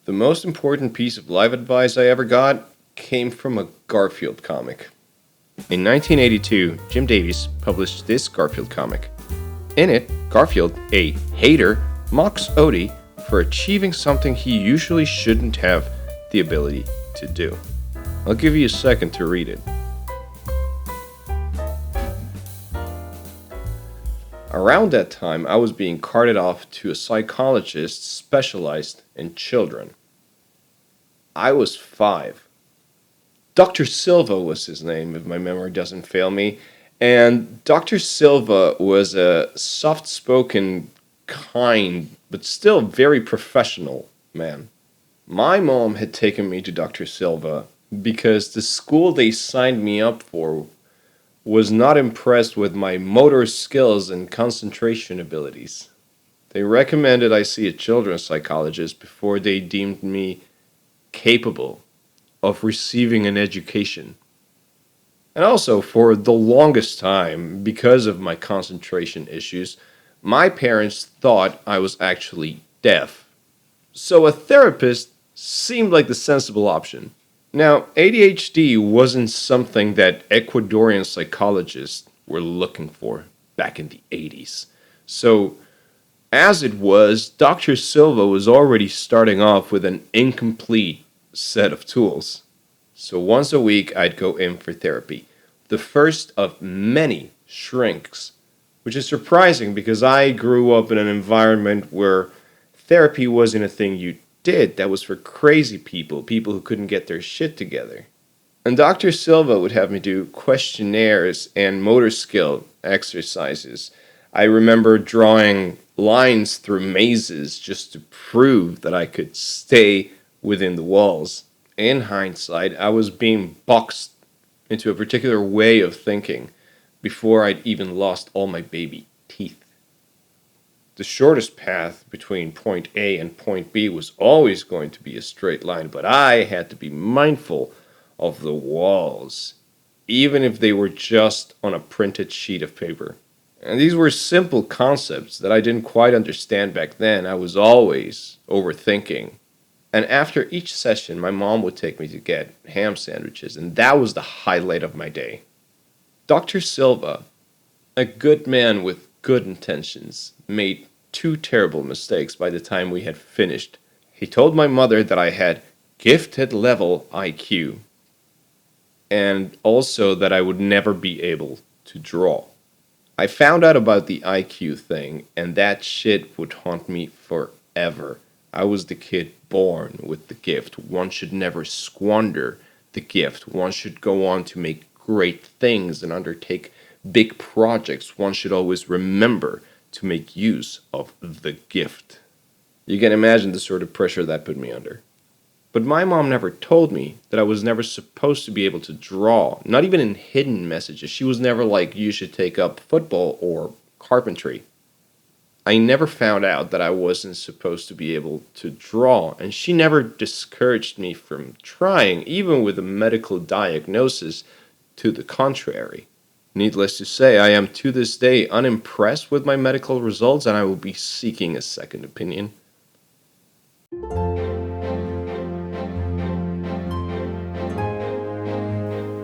The most important piece of life advice I ever got came from a Garfield comic. In 1982, Jim Davies published this Garfield comic. In it, Garfield, a hater, mocks Odie for achieving something he usually shouldn't have the ability to do. I'll give you a second to read it. Around that time, I was being carted off to a psychologist specialized in children. I was 5. Dr. Silva was his name, if my memory doesn't fail me. And Dr. Silva was a soft spoken, kind, but still very professional man. My mom had taken me to Dr. Silva because the school they signed me up for was not impressed with my motor skills and concentration abilities. They recommended I see a children's psychologist before they deemed me capable of receiving an education. And also, for the longest time, because of my concentration issues, my parents thought I was actually deaf. So a therapist seemed like the sensible option. Now, ADHD wasn't something that Ecuadorian psychologists were looking for back in the 80s. So, as it was, Dr. Silva was already starting off with an incomplete set of tools. So, once a week, I'd go in for therapy, the first of many shrinks, which is surprising because I grew up in an environment where therapy wasn't a thing you did. That was for crazy people, people who couldn't get their shit together. And Dr. Silva would have me do questionnaires and motor skill exercises. I remember drawing lines through mazes just to prove that I could stay within the walls. In hindsight, I was being boxed into a particular way of thinking before I'd even lost all my baby teeth. The shortest path between point A and point B was always going to be a straight line, but I had to be mindful of the walls, even if they were just on a printed sheet of paper. And these were simple concepts that I didn't quite understand back then. I was always overthinking. And after each session, my mom would take me to get ham sandwiches, and that was the highlight of my day. Dr. Silva, a good man with good intentions, made 2 terrible mistakes by the time we had finished. He told my mother that I had gifted level IQ, and also that I would never be able to draw. I found out about the IQ thing, and that shit would haunt me forever. I was the kid born with the gift. One should never squander the gift. One should go on to make great things and undertake big projects. One should always remember to make use of the gift. You can imagine the sort of pressure that put me under. But my mom never told me that I was never supposed to be able to draw, not even in hidden messages. She was never like, you should take up football or carpentry. I never found out that I wasn't supposed to be able to draw, and she never discouraged me from trying, even with a medical diagnosis to the contrary. Needless to say, I am to this day unimpressed with my medical results, and I will be seeking a second opinion.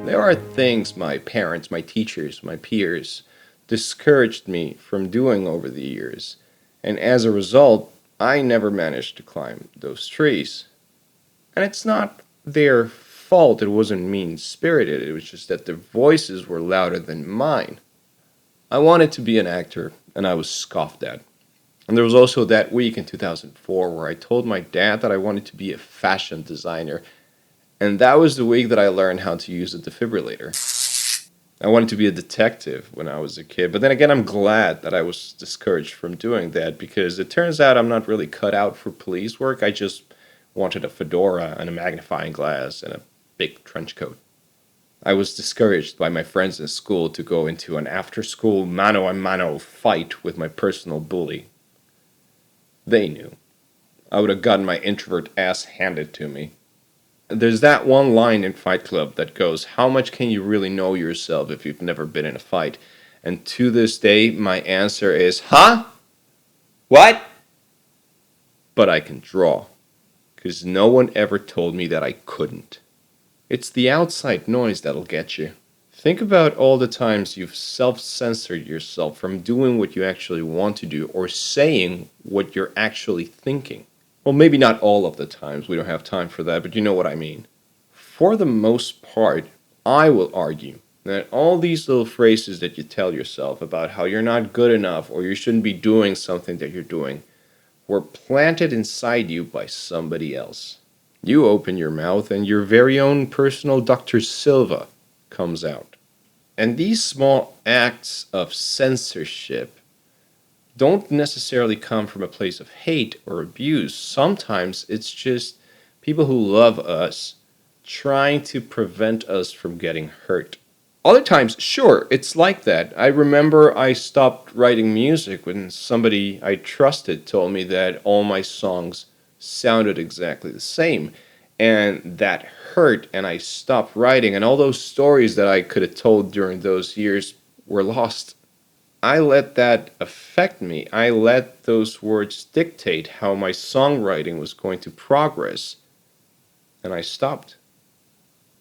There are things my parents, my teachers, my peers discouraged me from doing over the years, and as a result, I never managed to climb those trees. And it's not their fault, it wasn't mean spirited, it was just that their voices were louder than mine. I wanted to be an actor, and I was scoffed at. And there was also that week in 2004 where I told my dad that I wanted to be a fashion designer, and that was the week that I learned how to use a defibrillator. I wanted to be a detective when I was a kid, but then again, I'm glad that I was discouraged from doing that because it turns out I'm not really cut out for police work. I just wanted a fedora and a magnifying glass and a big trench coat. I was discouraged by my friends in school to go into an after-school mano-a-mano fight with my personal bully. They knew. I would have gotten my introvert ass handed to me. There's that one line in Fight Club that goes, how much can you really know yourself if you've never been in a fight? And to this day, my answer is, huh? What? But I can draw. because no one ever told me that I couldn't. It's the outside noise that'll get you. Think about all the times you've self-censored yourself from doing what you actually want to do or saying what you're actually thinking. Well, maybe not all of the times, we don't have time for that, but you know what I mean. For the most part, I will argue that all these little phrases that you tell yourself about how you're not good enough or you shouldn't be doing something that you're doing were planted inside you by somebody else. You open your mouth and your very own personal Dr. Silva comes out. And these small acts of censorship don't necessarily come from a place of hate or abuse. Sometimes it's just people who love us trying to prevent us from getting hurt. Other times, sure, it's like that. I remember I stopped writing music when somebody I trusted told me that all my songs sounded exactly the same. And that hurt, and I stopped writing, and all those stories that I could have told during those years were lost. I let that affect me. I let those words dictate how my songwriting was going to progress, and I stopped.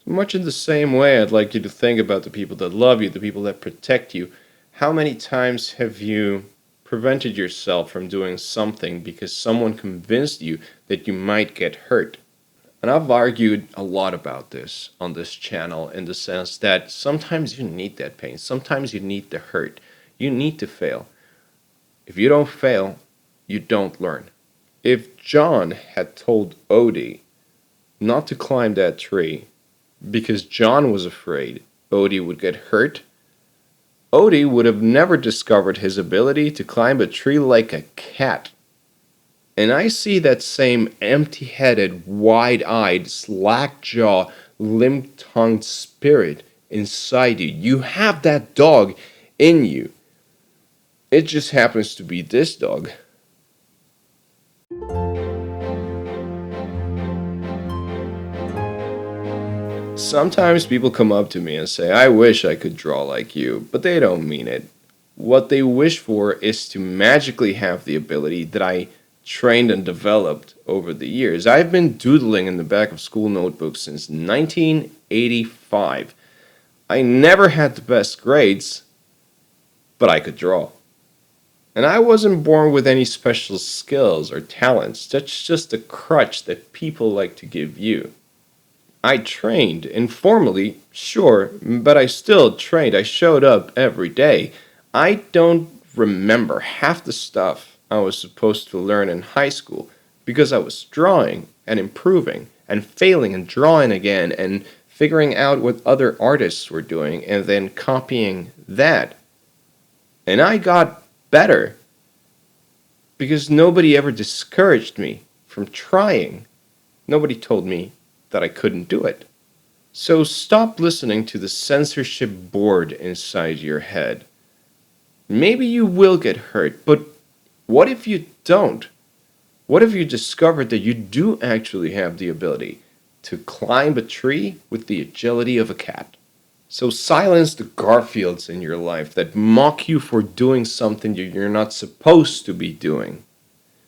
Much in the same way, I'd like you to think about the people that love you, the people that protect you. How many times have you prevented yourself from doing something because someone convinced you that you might get hurt? And I've argued a lot about this on this channel in the sense that sometimes you need that pain. Sometimes you need the hurt. You need to fail. If you don't fail, you don't learn. If John had told Odie not to climb that tree because John was afraid Odie would get hurt, Odie would have never discovered his ability to climb a tree like a cat. And I see that same empty-headed, wide-eyed, slack-jawed, limp-tongued spirit inside you. You have that dog in you. It just happens to be this dog. Sometimes people come up to me and say, I wish I could draw like you, but they don't mean it. What they wish for is to magically have the ability that I trained and developed over the years. I've been doodling in the back of school notebooks since 1985. I never had the best grades, but I could draw. And I wasn't born with any special skills or talents. That's just a crutch that people like to give you. I trained informally, sure, but I still trained. I showed up every day. I don't remember half the stuff I was supposed to learn in high school because I was drawing and improving and failing and drawing again and figuring out what other artists were doing and then copying that. And I got better because nobody ever discouraged me from trying. Nobody told me that I couldn't do it. So stop listening to the censorship board inside your head. Maybe you will get hurt, but what if you don't? What if you discovered that you do actually have the ability to climb a tree with the agility of a cat? So silence the Garfields in your life that mock you for doing something that you're not supposed to be doing.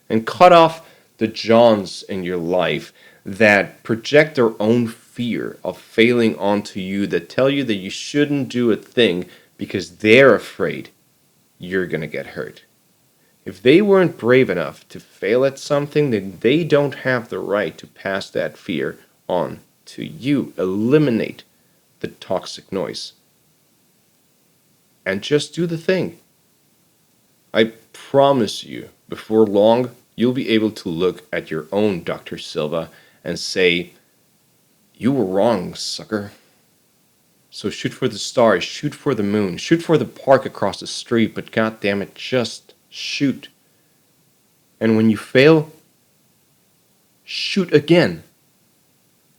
And cut off the Johns in your life that project their own fear of failing onto you, that tell you that you shouldn't do a thing because they're afraid you're going to get hurt. If they weren't brave enough to fail at something, then they don't have the right to pass that fear on to you. Eliminate the toxic noise. And just do the thing. I promise you, before long, you'll be able to look at your own Dr. Silva and say, you were wrong, sucker. So shoot for the stars, shoot for the moon, shoot for the park across the street, but goddammit, just shoot. And when you fail, shoot again.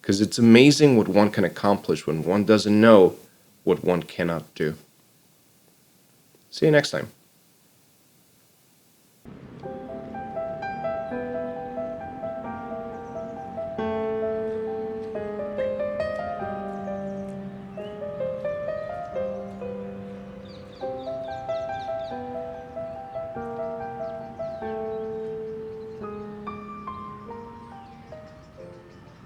Because it's amazing what one can accomplish when one doesn't know what one cannot do. See you next time.